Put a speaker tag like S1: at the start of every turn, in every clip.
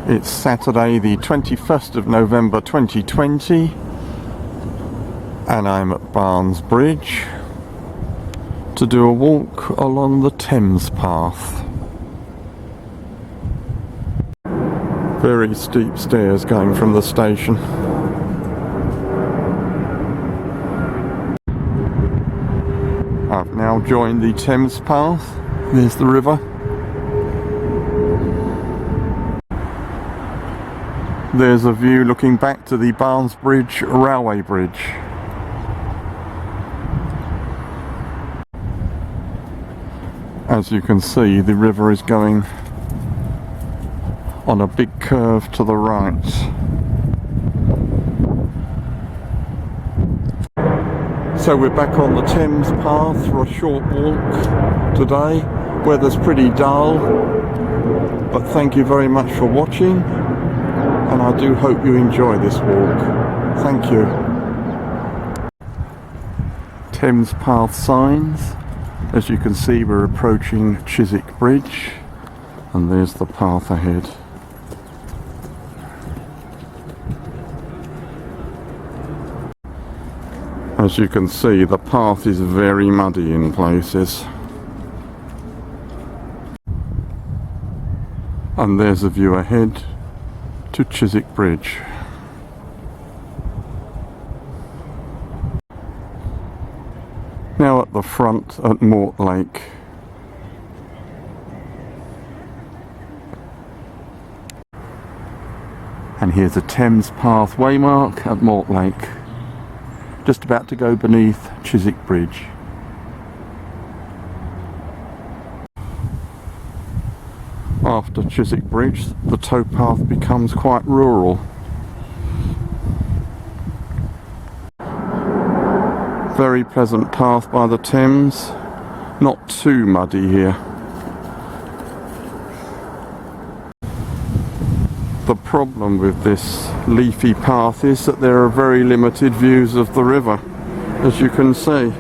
S1: It's Saturday the 21st of November 2020 and I'm at Thames Bridge to do a walk along the Thames Path. Very steep stairs going from the station. I've now joined the Thames Path. There's the river. There's a view looking back to the Thames Bridge railway bridge. As you can see, the river is going on a big curve to the right. So we're back on the Thames Path for a short walk today. Weather's pretty dull, but thank you very much for watching, and I do hope you enjoy this walk. Thank you. Thames Path signs. As you can see, we're approaching Chiswick Bridge, and there's the path ahead. As you can see, the path is very muddy in places. And there's a view ahead to Chiswick Bridge. Now at the front at Mortlake. And here's a Thames Path waymark at Mortlake. Just about to go beneath Chiswick Bridge. After Chiswick Bridge, the towpath becomes quite rural. Very pleasant path by the Thames, not too muddy here. The problem with this leafy path is that there are very limited views of the river, as you can see.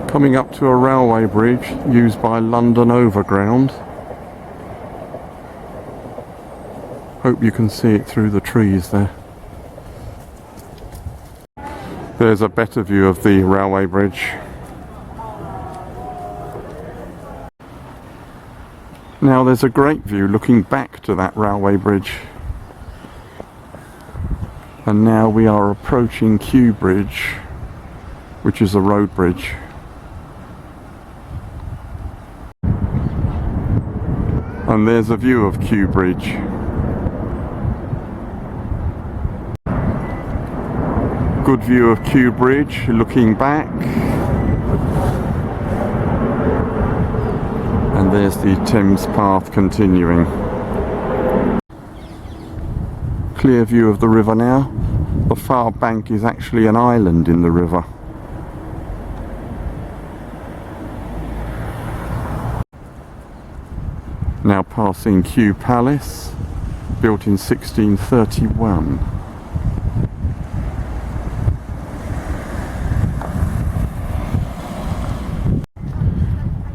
S1: Coming up to a railway bridge used by London Overground. Hope you can see it through the trees there. There's a better view of the railway bridge. Now there's a great view looking back to that railway bridge. And now we are approaching Kew Bridge, which is a road bridge. And there's a view of Kew Bridge. Good view of Kew Bridge looking back. And there's the Thames Path continuing. Clear view of the river now. The far bank is actually an island in the river. Now passing Kew Palace, built in 1631.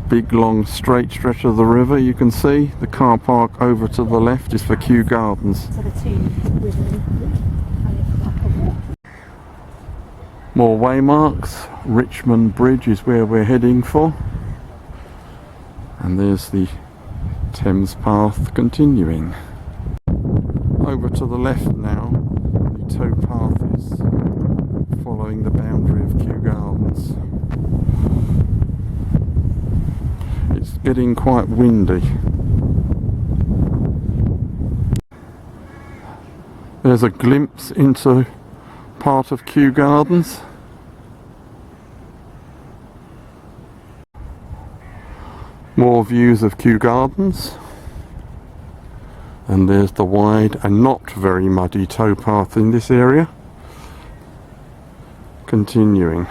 S1: Big long straight stretch of the river, you can see. The car park over to the left is for Kew Gardens. More waymarks. Richmond Bridge is where we're heading for. And there's the Thames Path continuing. Over to the left now, the towpath is following the boundary of Kew Gardens. It's getting quite windy. There's a glimpse into part of Kew Gardens. More views of Kew Gardens. And there's the wide and not very muddy towpath in this area. Continuing.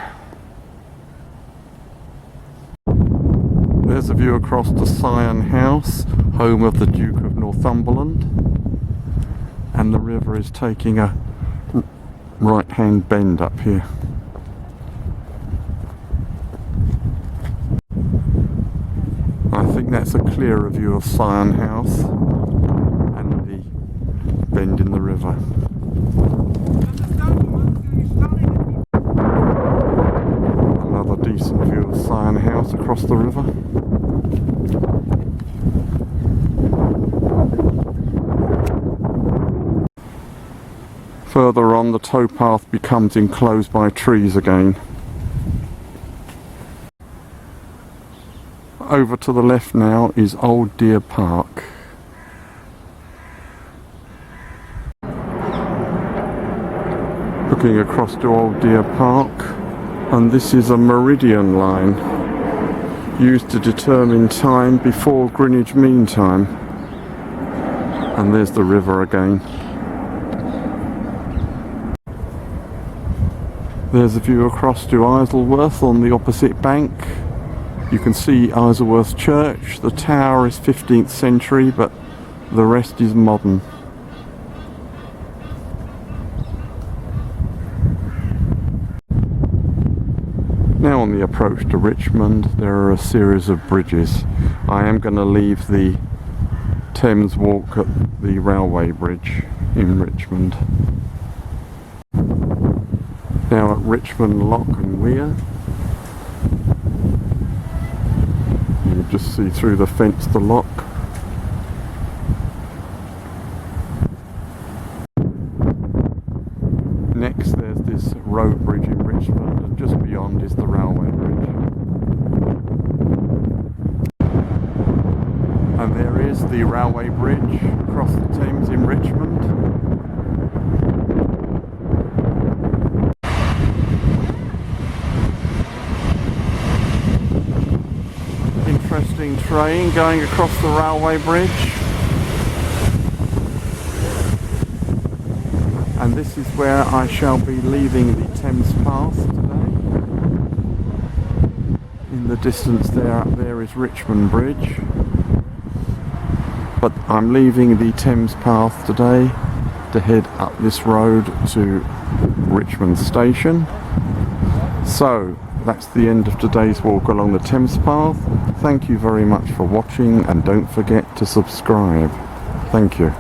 S1: There's a view across to Syon House, home of the Duke of Northumberland. And the river is taking a right-hand bend up here. I think think that's a clearer view of Syon House and the bend in the river. Another decent view of Syon House across the river. Further on, the towpath becomes enclosed by trees again. Over to the left now is Old Deer Park. Looking across to Old Deer Park, and this is a meridian line used to determine time before Greenwich Mean Time. And there's the river again. There's a view across to Isleworth on the opposite bank. You can see Isleworth Church. The tower is 15th century, but the rest is modern. Now on the approach to Richmond, there are a series of bridges. I am going to leave the Thames Walk at the railway bridge in Richmond. Now at Richmond Lock and Weir. You can just see through the fence the lock. Next there's this road bridge in Richmond, and just beyond is the railway bridge. And there is the railway bridge across the Thames in Richmond. Interesting train going across the railway bridge. And this is where I shall be leaving the Thames Path today. In the distance there is Richmond Bridge. But I'm leaving the Thames Path today to head up this road to Richmond Station. So that's the end of today's walk along the Thames Path. Thank you very much for watching, and don't forget to subscribe. Thank you.